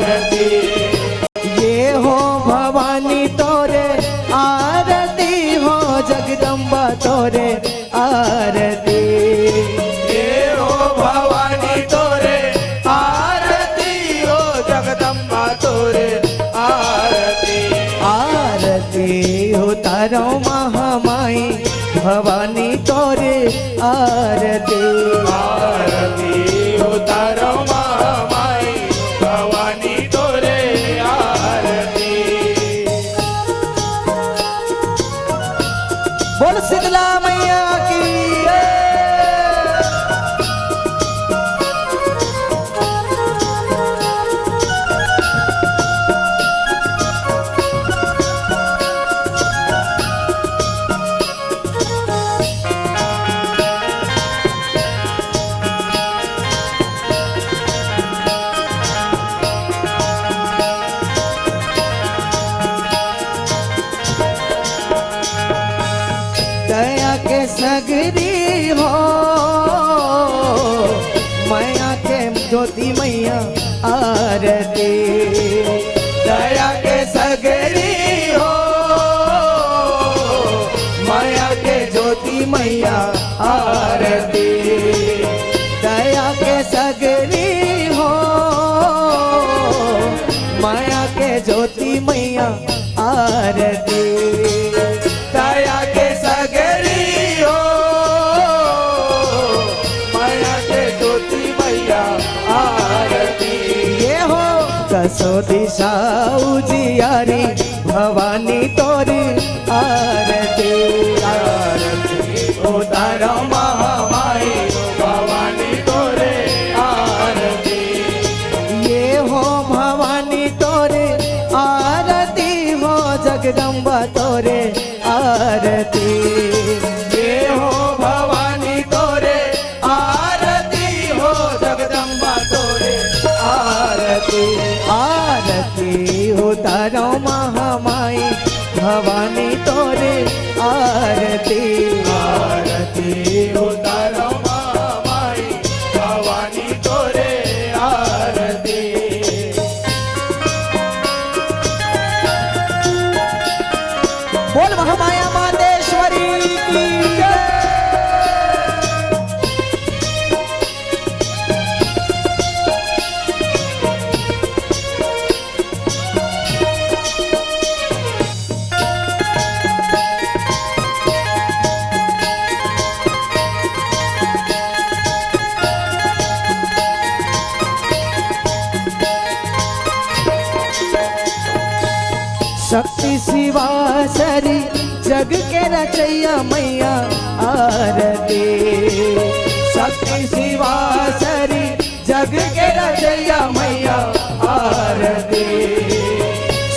आरती। ये हो भवानी तोरे आरती हो जगदम्बा तोरे आरती। ये हो भवानी तोरे आरती हो जगदम्बा तोरे आरती। आरती उतारो महामाई भवानी तोरे आरती। आरती उतारो महामाई भवानी तोरे आरती। बोल शीतला मैया की। दया के सगरी हो मैया के ज्योति मैया आरती। दया के सगरी हो माया के ज्योति मैया आरती। दया के सगरी हो माया के ज्योति मैया आरती। दया के सगरी हो माया के ज्योति मैया आरती। ये हो दसो दिशा उजियारी भवानी तोरी आरती। आरती उतारो महामाई भवानी तोरे आरती। ये हो भवानी तोरे आरती हो जगदम्बा तोरे आरती। ये हो भवानी तोरे आरती हो जगदम्बा तोरे आरती। आरती उतारो महामाई भवानी तोरे आरती। आरती उतारो महामाई भवानी तोरे आरती। बोल महामाया मातेश्वरी की जय। शक्ति शिवा सरी जग के रचैया मैया आरती। शक्ति शिवा सरी जग के रचैया मैया आरती।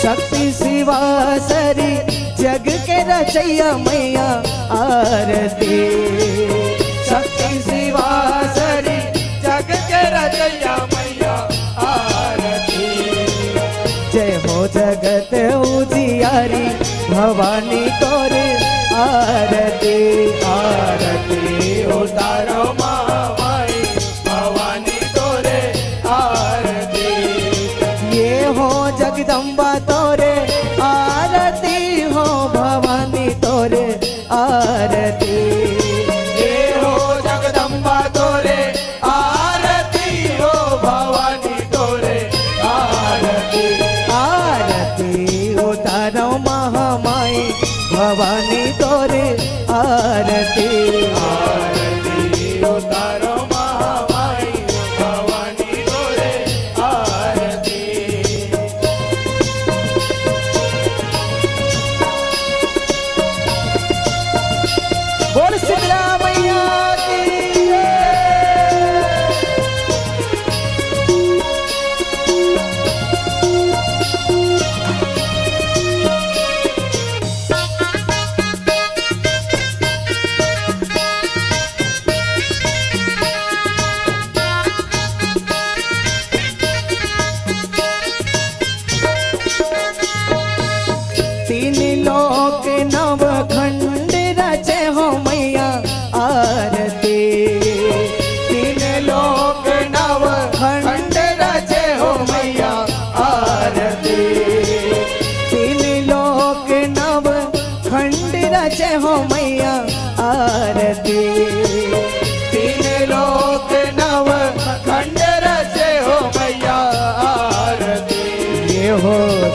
शक्ति शिवा सरी जग के रचैया मैया आरती। शक्ति शिवा सरी जग के रचैया मैया आरती। जय हो जगत उजियारी भवानी तोरे आरती। आरती उतारो महामाई भवानी तोरे आरती। ये हो जगदम्बा तोरे आरती हो भवानी तोरे आरती। ये हो जगदम्बा तोरे आरती हो भवानी तोरे आरती। आरती उतारो महामाई भवानी तोरे आरती। आरती उतारो महामाई भवानी तोरे आरती।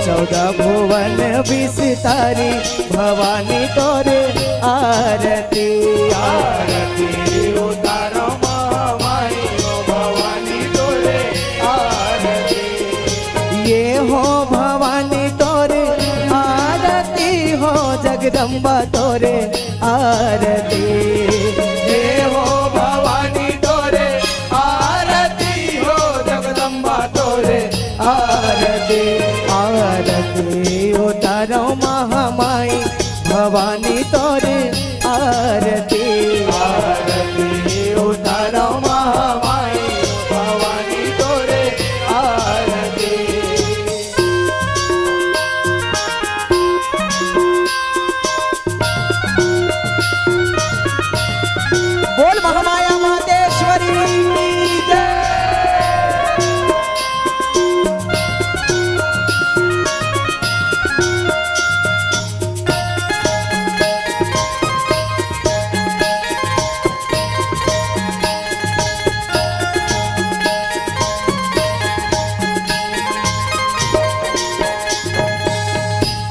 14 भुवन विस्तारी भवानी तोरे आरती आरती उतारो महामाई हो भवानी तोरे आरती ये हो भवानी तोरे आरती हो जगदम्बा तोरे आरती हे हो भवानी तोरे आरती हो जगदम्बा तोरे आरती आरती उतारो महामाई भवानी तोरे आरती आरती उतारो महामाई भवानी तोरे आरती बोल महामाया मातेश्वरी की जय।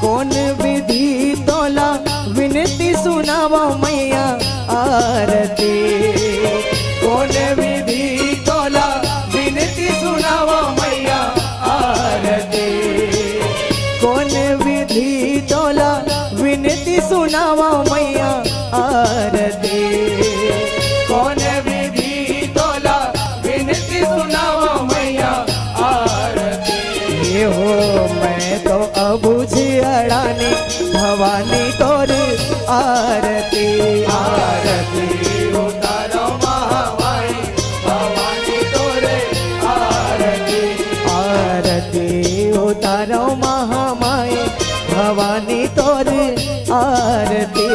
कौन विधि तोला विनती सुनावा मैया आरती कौन विधि तोला विनती सुनावा मैया आरती कौन विधि तोला विनती सुनावा मैया आरती कौन विधि तोला विनती सुनावा मैया आरती ये हो मैं तो अबुझ अड़ानी भवानी तोरी आरती आरती उतारो महामाई भवानी तोरे आरती आरती उतारो महामाई भवानी तोरी आरती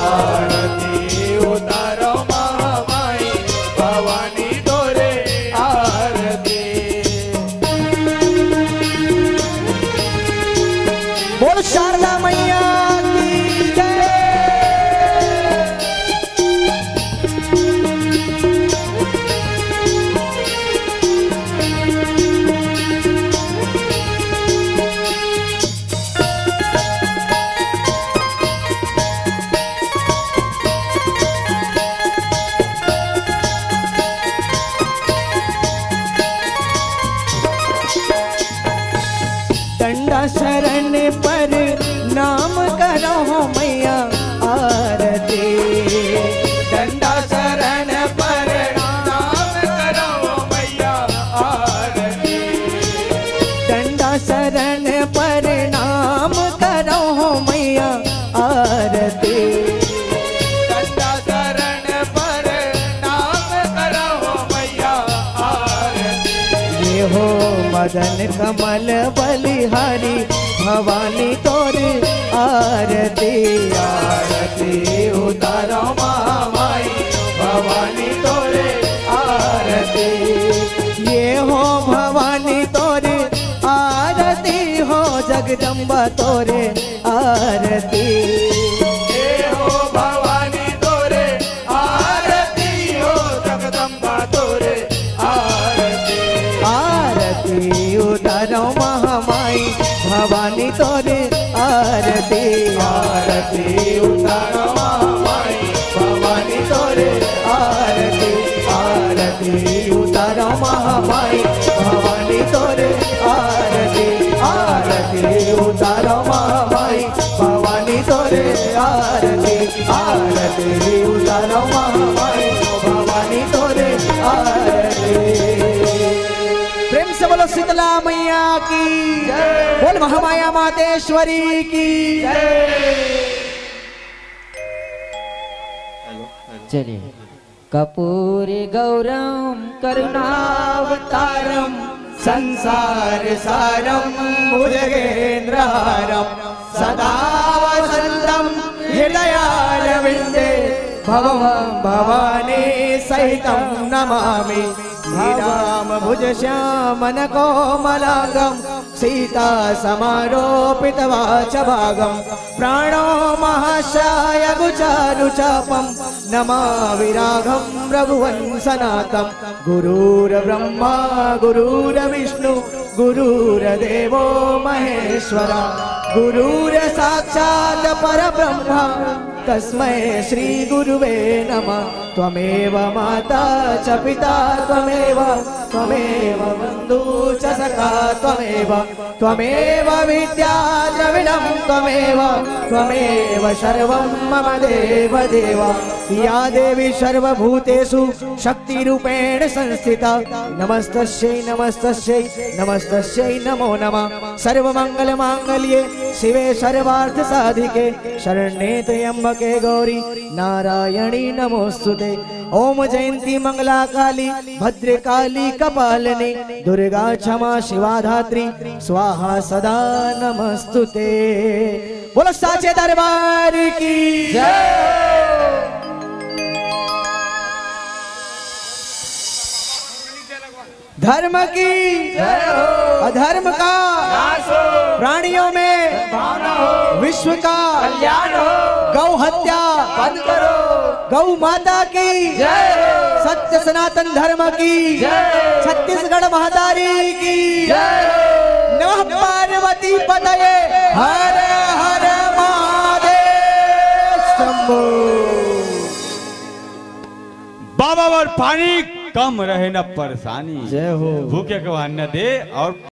आरती उतारो महामाई भवानी तोरे आरती बोल शारदा मैया की जय। डंडा शरण पर नाम करो मैया आरती डंडा शरण पर नाम करो मैया आरती डंडा शरण पर नाम करो मैया आरती डंडा शरण पर नाम करो मैया आरती ये हो मदन कमल बलिहारी भवानी तोरी आरती आरती उतारो महामाई भवानी तोरे आरती ये हो भवानी तोरे आरती हो जगदम्बा तोरे आरती हे हो भवानी तोरे आरती हो जगदम्बा तोरे आरती आरती उतारो महामाई भवानी तोरे आरती आरती उतारो महामाई भवानी तोरे आरती आरती उतारो महामाई भवानी तोरे आरती आरती उतारो महामाई भवानी तोरे आरती आरती उतारो महामाई भवानी तोरे आरती। प्रेम से बोलो शीतला मैया की बोल महामाया मातेश्वरी की चलिए कपूरी गौरम करुणावतारम संसार सारम भुजगेन्द्रहारम सदा वसंतम हृदयारविंदे भवं भवानी सहितं नमामि श्रीराम भुज श्यामन कोमलांगम सीता समारोपित वाचभागम प्राणो महाशाय गुचारुचापम नमामि राघं रघुवंशनाथं गुरुर्ब्रह्मा गुरुर्विष्णु गुरुर्देवो महेश्वरा गुरुर साक्षात् परब्रह्म तस्मै श्री गुरुवे नमः। त्वमेव माता च पिता त्वमेव त्वमेव बन्धु च सखा त्वमेव त्वमेव विद्या द्रविणं त्वमेव त्वमेव सर्वं मम देव देव। या देवी सर्वभूतेषु शक्तिरूपेण संस्थिता नमस्तस्यै नमस्तस्यै नमस्तस्यै नमो नमः। सर्वमङ्गलमाङ्गल्ये शिवे सर्वार्थसाधिके शरण्ये त्र्यम्बके गौरी नारायणी नमोस्तुते। ओम जयंती मंगला काली भद्रकाली कपालिनी दुर्गा क्षमा शिवा धात्री स्वाहा सदा नमस्तुते। बोलो साचे दरबार की जय। धर्म की जय हो। अधर्म का नाश हो। प्राणियों में भावना हो। विश्व का कल्याण हो। गौ हत्या बंद करो। गौ माता की जय हो। सत्य सनातन धर्म की जय। छत्तीसगढ़ महादारी की जय हो। नमः पार्वती पतये हर हर महादेव शंभो। बाबा और पानी कम रहे न परेशानी जय हो। भूखे को अन्न दे और